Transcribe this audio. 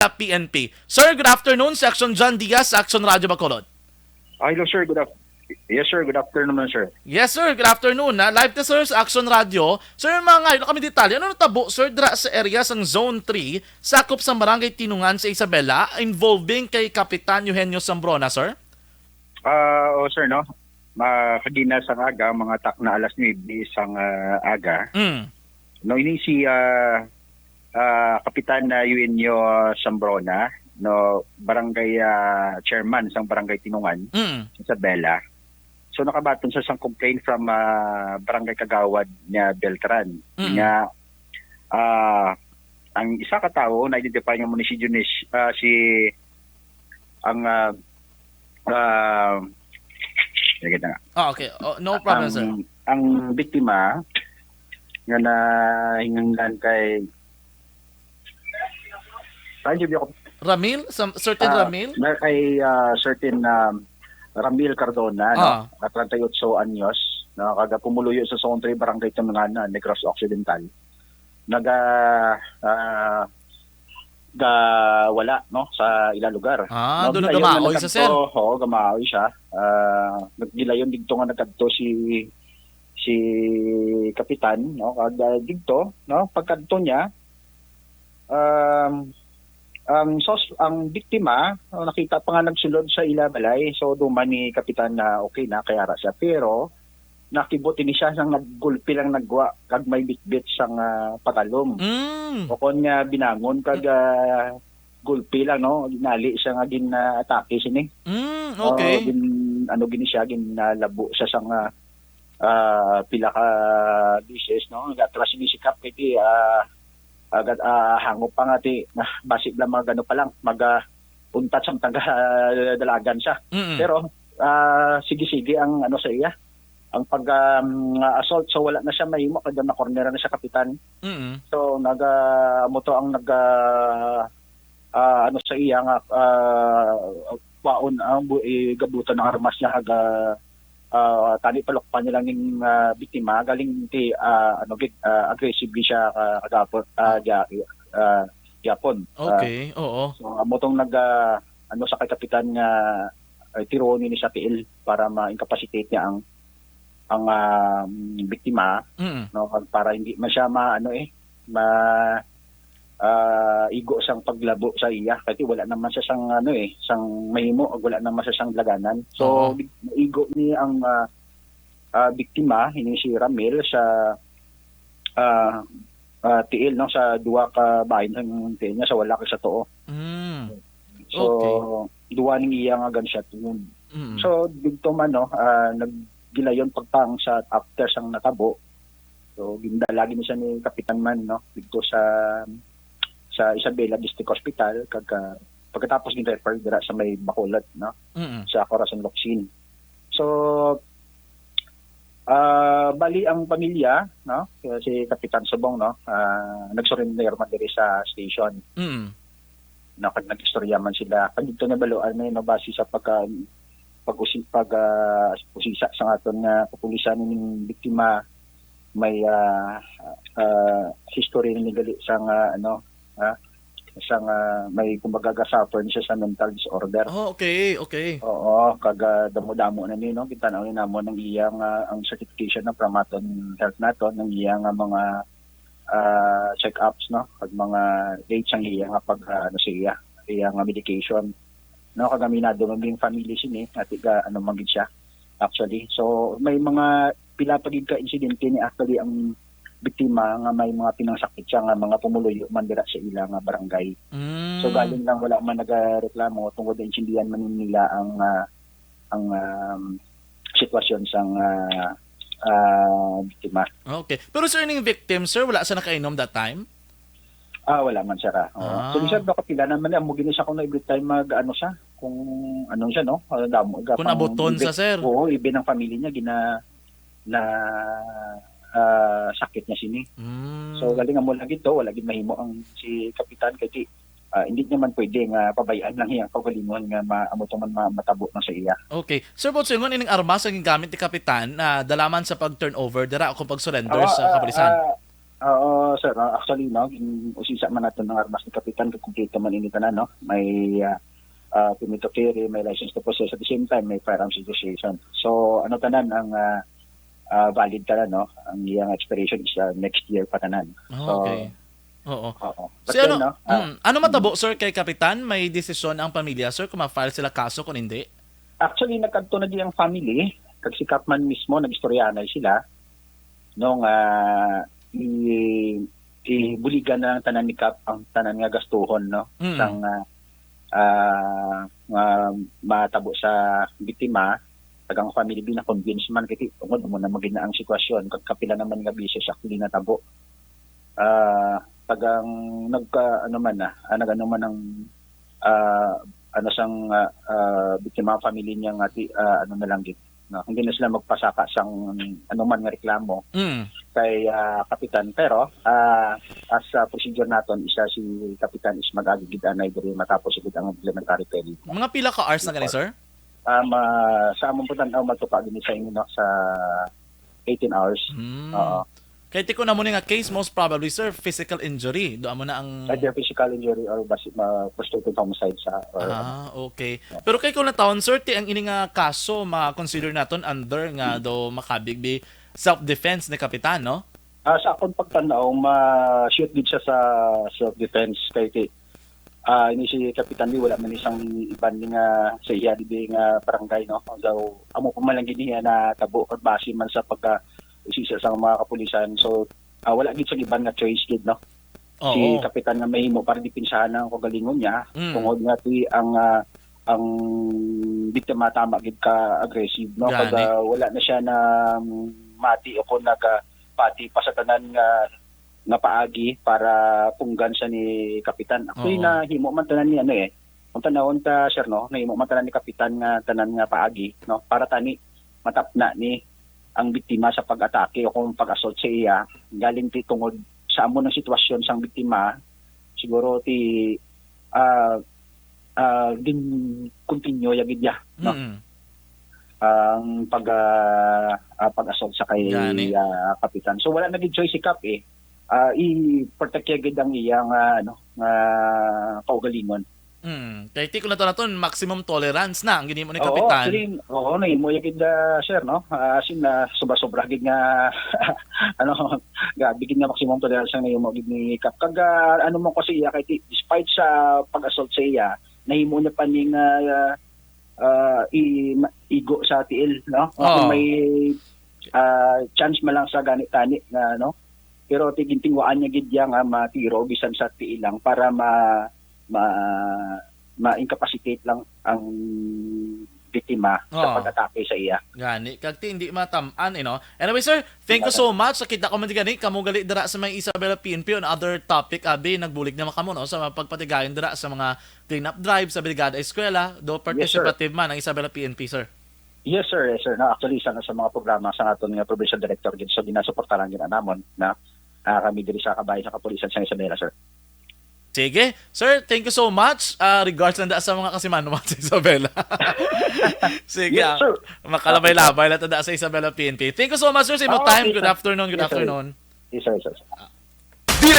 PNP. Sir, good afternoon. Section John Diaz, Action Radio Bacolod. Hello, sir. Yes, sir. Good afternoon naman, sir. Yes, sir. Good afternoon. Live to, sir, sa Action Radio. Sir, mga ngayon kami detalye. Ano natabo, sir, dra sa area sang Zone 3, sakop sa Barangay Tinungan sa Isabela, involving kay Kapitan Eugenio Zambrona, sir? Sir, no? Kagina sang aga, mga tak na alas 9 isang aga. No, ini si Kapitan Eugenio Zambrona, no, barangay chairman sang Barangay Tinungan, Isabela. So nakabaton sa sang complaint from Barangay Kagawad niya Beltran. Nga ang isa ka tao na identify niya mo ni si ang okay. No problem, sir. Ang biktima nga na hinganglan kay Ramil? Certain Ramil? Na kay certain Ramil Cardona, no? 38 anyos, no? Kaga pumuluyo sa Zone 3, Barangay Tinungan, Negros Occidental. Wala, no? Sa ilang lugar. No, doon na gamaoy sa sir? Oo, gamaoy siya. Nagdilayon dito nga nagkadto si Kapitan, no? Kaga dito, no? Pagkadto niya, ang biktima, nakita pa nga nagsulod sa ilabalay, so duman ni Kapitan na okay na, kaya ra siya. Pero, nakibuti ni siya sang naggulpi lang nagwa, kag may bitbit sang patalom. O kon nga binangon, kag gulpi lang, no? Ginali siya nga atake sini. Okay. Gini siya, ginalabo siya sang pila ka dishes, no? Gatras sinisikap, kaya agad hangop pa nga basig lang mga gano pa lang untat sa taga dalagan siya. Pero sige ang ano sa iya ang pag assault, so wala na siya mahimo kada na corner na siya Kapitan. So moto ang ano sa iya nga paon ang gabutan ng armas niya tani palokpan niya lang ng biktima galing aggressive siya kagapon Japon. Okay, oo. So motong ano sa kay Kapitan nga tironi ni sa PL para ma-incapacitate niya ang biktima, no, para hindi man siya igo sang paglabo sa iya kasi wala naman siya sang mahimo, wala naman siya sang laganan. So igo ni ang biktima ini si Ramil sa tiil, no, sa duwa ka bahin ng tiil niya, sa wala ka sa too. So duwa ning iya nga gunshot wound. So dito man, no, naggilayon pagtang sa after sang natabo. So gindalagi ni siya ni Kapitan man, no, dito sa Isabela District Hospital, pagkatapos gin-refer dira sa may Bacolod, no, sa Corazon Locsin. So bali ang pamilya, no, si Kapitan Subong, no, nag-surrender man diri sa station. No, kag nag-istorya man sila dito na baluan may no, base sa pag-usisa sa aton nga kapulisan ning biktima, may history ni gali sang may kumbaga suffer siya sa mental disorder. Okay. Oo, kag damo-damo na ni, no, kita na namo ng iyang ang certification ng Pramaton Health nato ng iyang mga check-ups, no, kag mga dates ang iyang pag siya iyang medication, no, kag aminado man yung family sini at magid siya actually. So may mga pila pagid ka insidente ni actually ang biktima nga may mga pinangsakit siya nga mga pumuluyo man dira sa ilang barangay. So galing lang wala man nagareklamo tungod sa insindihan man nila ang sitwasyon sang biktima. Okay. Pero sir, ning victim, sir, wala siya nakainom that time? Wala man siya. So siya kapila naman mo gini siya kung every time siya kung anong siya, no, damo kung nabuton sa sir. Oo, ibin ang pamilya niya na sakit niya sini. So galing mo lang ito, wala gid mahimo ang si Kapitan kay hindi naman pwede nga pabayaan lang iyang kaugalingon nga maamo man matabo na sa iya. Okay. Sir, but ingon ining armas ang gamit ni Kapitan na dalaman sa pag-turnover dira o kung pag-surrender sa kapulisan? Oo, sir. Actually, no, usisa man natin ng armas ni Kapitan, kumpleto man ini tanan, no? May permit to carry, may license to possess, at the same time, may firearms registration. So, ano tanan, ang valid tanan, no? Ang iyang expiration is next year pa tanan. So, Okay. Oo. oo. But So, then, ano, no, ano matabo, sir, kay Kapitan? May desisyon ang pamilya, sir, kung ma-file sila kaso kung hindi? actually, nagkanto na di ang family, kag si Kapman mismo, nag-istoryanay sila, nung ibuligan na ang tanan ni Kap, ang tanan nga gastuhon, no? Mm. Sang matabo sa biktima, tagang family bin na convince man kiti tungod mo na magina ang sitwasyon kag kapila naman nga bisis actually natabo. Tagang nagka ano man na nagano man ang ano sang biktima family niya nga ano na lang gid, no? Hindi na sila magpasaka sang ano man nga reklamo kay Kapitan, pero as procedure naton isa si Kapitan is mag-agigid anay diri matapos igid ang implementary period. Mga pila ka hours na gani, sir? Sa among putanaw magtupa gini sa inyo, no, sa 18 hours. Oo. Kaya tiko na muna nga case, most probably, sir, physical injury. Doon mo na ang... Either physical injury or frustrated homicide sa okay. Pero kay kung nataon, sir, ti ang ini nga kaso ma-consider naton under nga do makabigbi self-defense ni Kapitan, no? Sa akong pagtanaw, ma-shoot din siya sa self-defense kay ini si Kapitan wala man isang iban nga sa iya di nga barangay, no? So amo pa man lang gini na tabo or base man sa pagka usisa sa mga kapulisan. So wala gid sa iban nga choice gid, no? Oo. Si Kapitan nga mahimo para dipinsahan ang kagalingon niya tungod nga ti ang biktima tama gid ka aggressive, no? Pag wala na siya na mati o kung nagapati pa sa tanan nga paagi para punggan siya ni Kapitan. Actually, nahimo man tanan ni kung tanawon ta, sir, no, nahimo man tanan ni Kapitan nga tanan nga paagi, no, para tani matapna ni ang biktima sa pag-atake o kung pag-assault sa iya, galing ti tungod sa amo ng sitwasyon sang biktima, siguro ti din continue yagid ya, no? Ang pag-assault sa kay Kapitan. So wala na gid choice si Kap i-protect gid ang iyang kaugalingon. Kaya ti ko na naton maximum tolerance na ang gini mo ni Kapitan. Oo, nahimo gid sir, no? As in sobra-sobra gid nga gabi gid nga maximum tolerance ang nahimo gid ni Kap. Kag ano mo kasi iya kay despite sa pag-assault sa iya, nahimo niya pa ning igo sa tiil, no? Kung may chance man lang sa ganit-tani nga, no? Pero tigintingwaan niya gid nga matiro bisan sa tiil lang para ma-incapacitate lang ang biktima sa pag-atake sa iya. Gani, kag hindi matamaan, no? Anyway, sir, thank you so much. Kita ko man gani kamo gali dira sa may Isabela PNP on other topic nagbulig na makamo, no, sa pagpatigayon dira sa mga clean-up drive sa Brigada Eskwela, do participative man ang Isabela PNP, sir. Yes, sir. Yes, sir. No, actually, sa mga programa sa aton nga provincial director gid, so ginasuportahan gid namon na kami diri sa kabayan sa kapulisan sa Isabela, sir. Sige. Sir, thank you so much. Regards na sa mga kasimanuman sa Isabela. Sige. Yes, sir. Makalabay-labay na sa Isabela PNP. Thank you so much, sir. Sa imo time. Good afternoon. Good afternoon. Yes, sir. Yes, sir.